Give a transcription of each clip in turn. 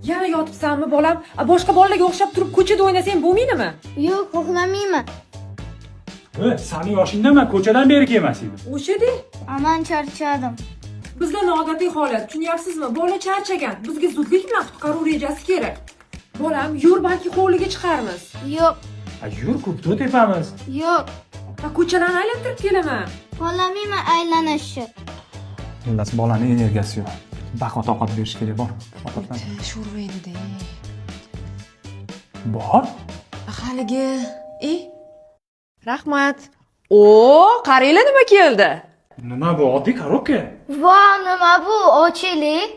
Yana yotibsanmi bolam? Boshqa bolalarga o'xshab turib ko'chada o'ynasang bo'lmaydimi? Yo'q, uxlamayman. Sani yoshingdami ko'chadan beri kelmas edi. O'shadek. Aman charchadim. Bizda noodatiy holat, tushunyapsizmi? Bola charchagan. Bizga zudlik bilan qutqaruv rejasi kerak. Bolam, yur balki hovliga chiqarmiz. Yo'q, Yur ko'pda tepamiz. yo'q. Ko'chalarni aylantirib kelaman. Xohlamayman aylanishni. Xullas bolaning energiyasi yo'q. Baho toqat berish kerak bor. Sho'rva edi-da. Bor? Haligi, Rahmat. Qaranglar nima keldi. Nima bu? Oddiy korobka. Voy, nima bu? Ochilik.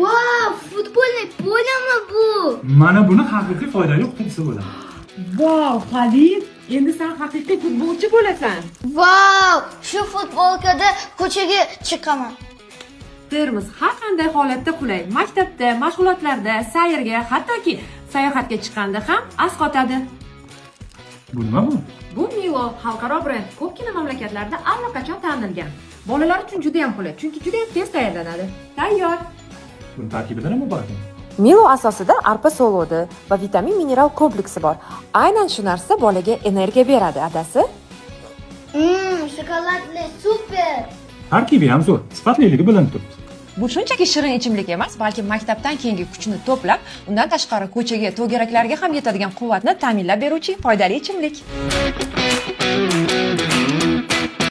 Voy, futbolni poyami bu? Mana buni haqiqiy foydali qutisi bo'ladi. Vau, Xalid, endi sen haqiqiy futbolchi bo'lasan. Voy, shu futbolkada ko'chaga chiqaman. Termiz har qanday holatda qulay. Maktabda, mashg'ulotlarda, sayrga, hattoki sayohatga chiqqanda ham asqotadi. Bu nima bu? Bu Milo xalqaro brend ko'pgina mamlakatlarda allaqachon tanilgan. Bolalar uchun juda ham qulay, chunki juda ham tez tayyorlanadi. Tayyor. Buni tarkibida nima bor ekan? Milo asosida arpa sovug'i va vitamin mineral kompleksi bor. Aynan shu narsa bolaga energiya beradi, adasi. Shokoladli super. Tarkibi ham zo'r, sifatliligi bilinib turibdi. Bu shunchaki shirin ichimlik emas, balki maktabdan keyingi kuchni to'plab, undan tashqari ko'chaga, to'garaklarga ham yetadigan quvvatni ta'minlab beruvchi foydali ichimlik.